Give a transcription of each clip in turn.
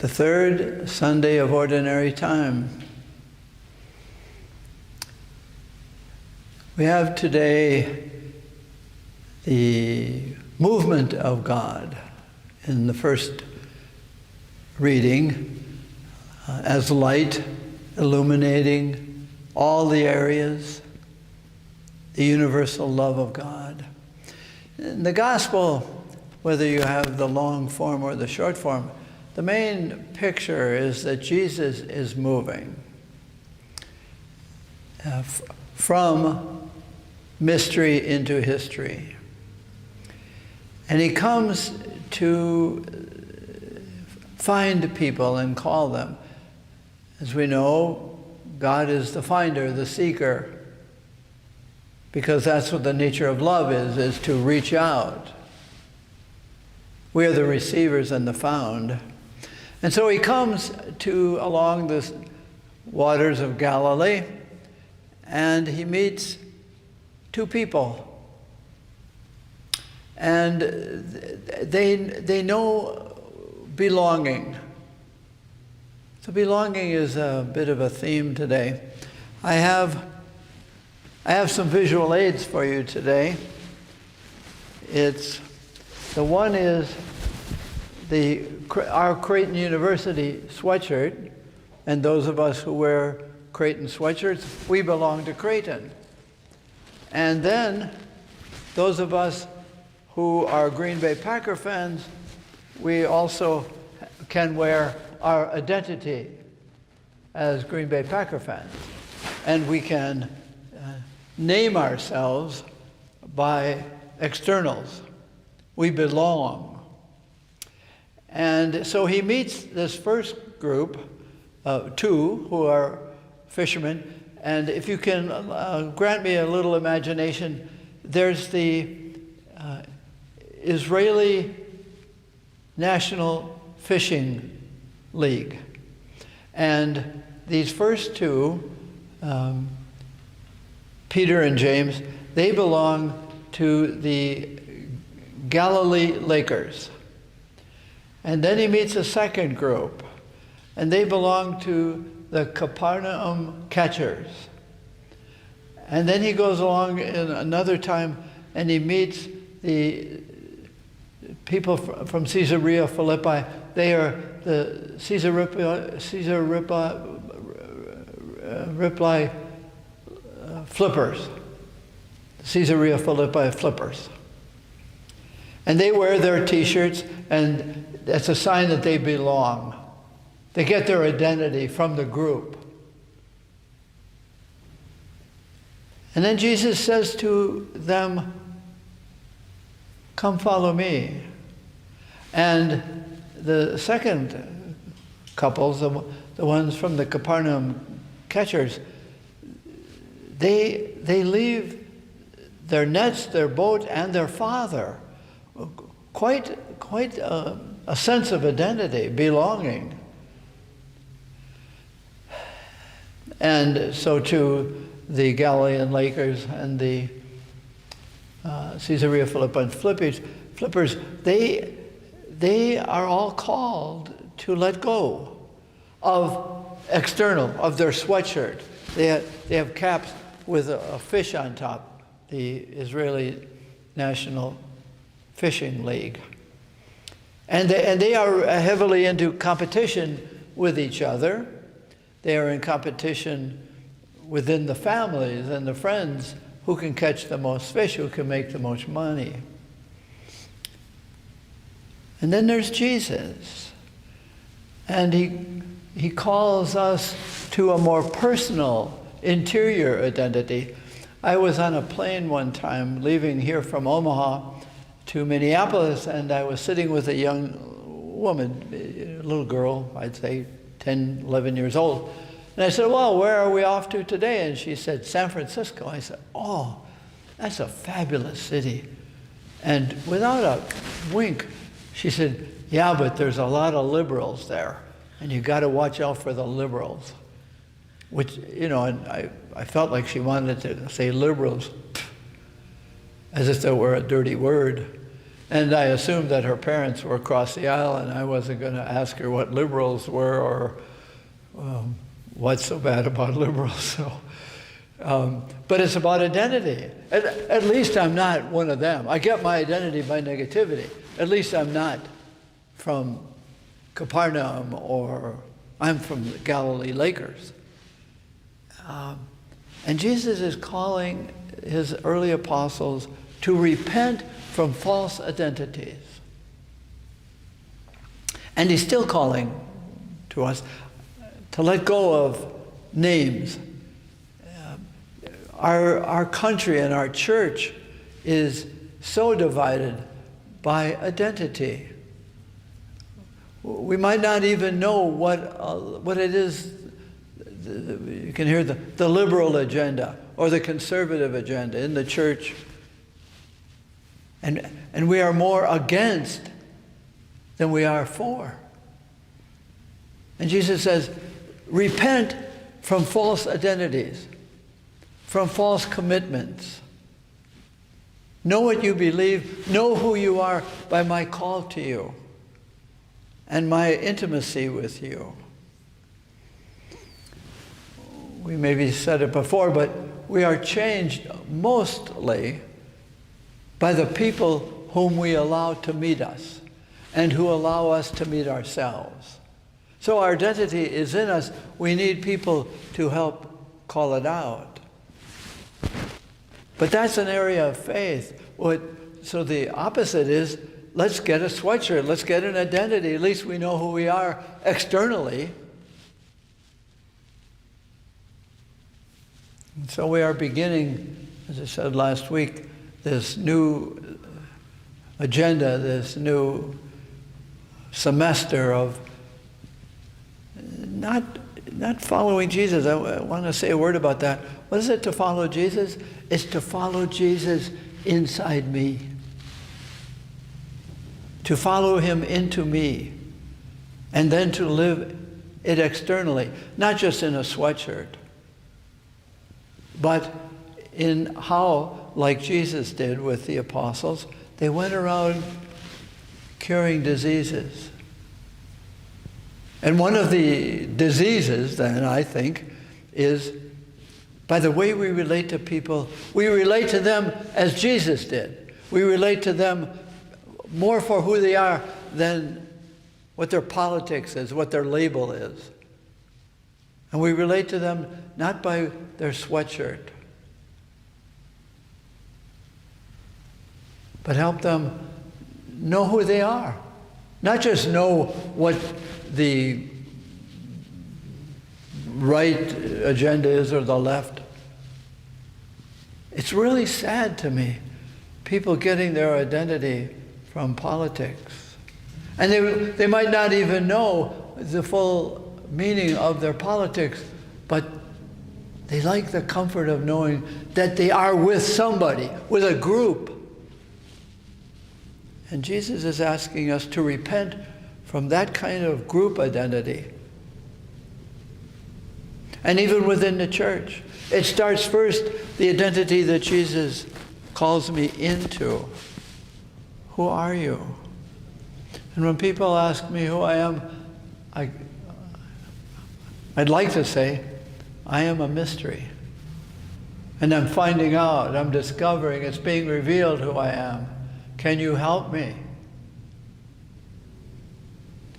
the third Sunday of Ordinary Time. We have today the movement of God in the first reading as light illuminating all the areas, the universal love of God. In the gospel, whether you have the long form or the short form, the main picture is that Jesus is moving from mystery into history. And he comes to find people and call them. As we know, God is the finder, the seeker, because that's what the nature of love is to reach out. We are the receivers and the found. And so he comes to along the waters of Galilee, and he meets two people. And they know belonging. So belonging is a bit of a theme today. I have some visual aids for you today. The one is our Creighton University sweatshirt, and those of us who wear Creighton sweatshirts, we belong to Creighton. And then those of us who are Green Bay Packer fans, we also can wear our identity as Green Bay Packer fans. And we can name ourselves by externals. We belong. And so he meets this first group, two who are fishermen. And if you can grant me a little imagination, there's the Israeli National Fishing League. And these first two, Peter and James, they belong to the Galilee Lakers. And then he meets a second group, and they belong to the Capernaum Catchers. And then he goes along in another time, and he meets the people from Caesarea Philippi. They are the Caesarea Flippers. Caesarea Philippi Flippers. And they wear their t-shirts, and that's a sign that they belong. They get their identity from the group. And then Jesus says to them, "Come follow me." And the second couples, the ones from the Capernaum Catchers, they leave their nets, their boat, and their father. Quite a sense of identity, belonging. And so too, the Galilean Lakers and the Caesarea Philippi Flippers, they are all called to let go of external, of their sweatshirt. They have caps with a fish on top, the Israeli National Fishing League. And they are heavily into competition with each other. They are in competition within the families and the friends who can catch the most fish, who can make the most money. And then there's Jesus. And he calls us to a more personal, interior identity. I was on a plane one time leaving here from Omaha to Minneapolis, and I was sitting with a young woman, a little girl, I'd say 10, 11 years old. And I said, "Well, where are we off to today?" And she said, "San Francisco." I said, "Oh, that's a fabulous city." And without a wink, she said, "Yeah, but there's a lot of liberals there, and you got to watch out for the liberals." Which, and I felt like she wanted to say liberals, as if that were a dirty word. And I assumed that her parents were across the aisle, and I wasn't going to ask her what liberals were or what's so bad about liberals. So, but it's about identity. At least I'm not one of them. I get my identity by negativity. At least I'm not from Capernaum, or I'm from the Galilee Lakers. And Jesus is calling his early apostles to repent from false identities. And he's still calling to us to let go of names. Our country and our church is so divided by identity. We might not even know what it is. You can hear the liberal agenda or the conservative agenda in the church. And we are more against than we are for. And Jesus says, repent from false identities, from false commitments. Know what you believe, know who you are by my call to you and my intimacy with you. We maybe said it before, but we are changed mostly by the people whom we allow to meet us and who allow us to meet ourselves. So our identity is in us. We need people to help call it out. But that's an area of faith. So the opposite is, let's get a sweatshirt. Let's get an identity. At least we know who we are externally. And so we are beginning, as I said last week, this new agenda, this new semester of not following Jesus. I want to say a word about that. What is it to follow Jesus? It's to follow Jesus inside me. To follow him into me. And then to live it externally. Not just in a sweatshirt. But in how, like Jesus did with the apostles, they went around curing diseases. And one of the diseases, then, I think, is by the way we relate to people. We relate to them as Jesus did. We relate to them more for who they are than what their politics is, what their label is. And we relate to them not by their sweatshirt, but help them know who they are. Not just know what the right agenda is or the left. It's really sad to me, people getting their identity from politics. And they might not even know the full meaning of their politics, but they like the comfort of knowing that they are with somebody, with a group. And Jesus is asking us to repent from that kind of group identity. And even within the church. It starts first, the identity that Jesus calls me into. Who are you? And when people ask me who I am, I'd like to say, I am a mystery. And I'm finding out, I'm discovering, it's being revealed who I am. Can you help me?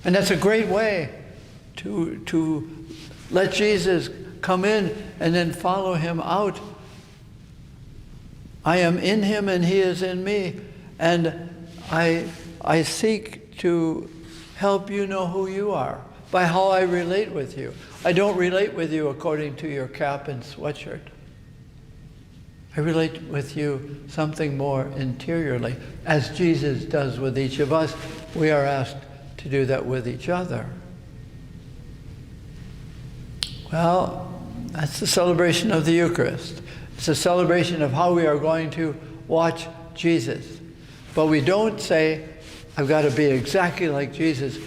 And that's a great way to let Jesus come in and then follow him out. I am in him and he is in me. And I seek to help you know who you are by how I relate with you. I don't relate with you according to your cap and sweatshirt. I relate with you something more interiorly. As Jesus does with each of us, we are asked to do that with each other. Well, that's the celebration of the Eucharist. It's a celebration of how we are going to watch Jesus. But we don't say, I've got to be exactly like Jesus.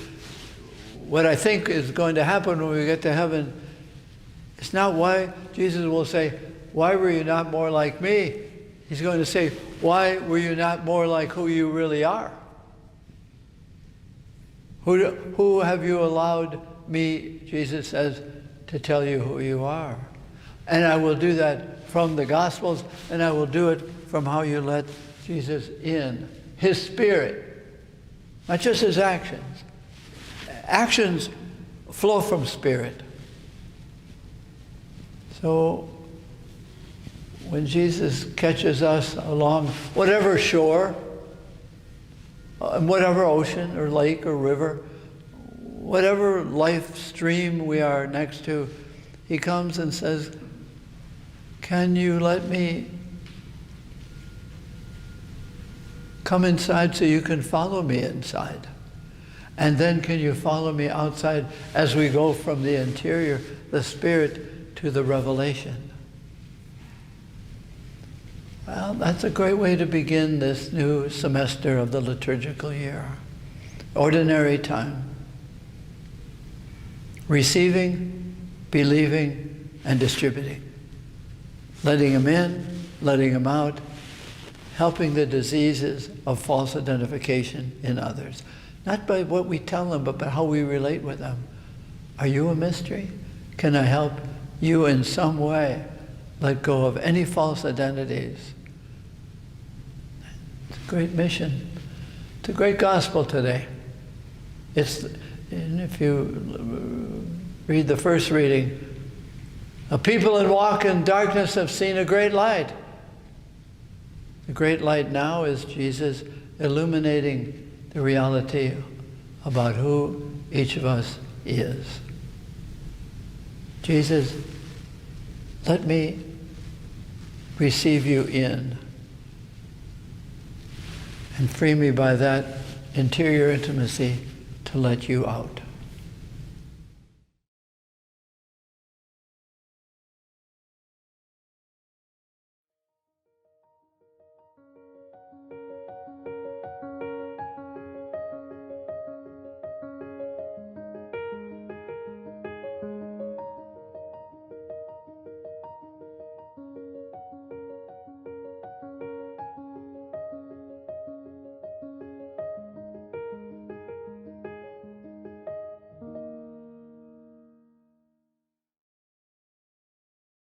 What I think is going to happen when we get to heaven, it's not why Jesus will say, why were you not more like me? He's going to say, why were you not more like who you really are? Who have you allowed me, Jesus says, to tell you who you are? And I will do that from the Gospels, and I will do it from how you let Jesus in. His Spirit, not just his actions. Actions flow from Spirit. So when Jesus catches us along whatever shore, whatever ocean or lake or river, whatever life stream we are next to, he comes and says, can you let me come inside so you can follow me inside? And then can you follow me outside as we go from the interior, the Spirit, to the revelation? Well, that's a great way to begin this new semester of the liturgical year. Ordinary time. Receiving, believing, and distributing. Letting him in, letting him out, helping the diseases of false identification in others. Not by what we tell them, but by how we relate with them. Are you a mystery? Can I help you in some way let go of any false identities? It's a great mission. It's a great gospel today. And if you read the first reading, a people that walk in darkness have seen a great light. The great light now is Jesus illuminating the reality about who each of us is. Jesus, let me receive you in and free me by that interior intimacy to let you out.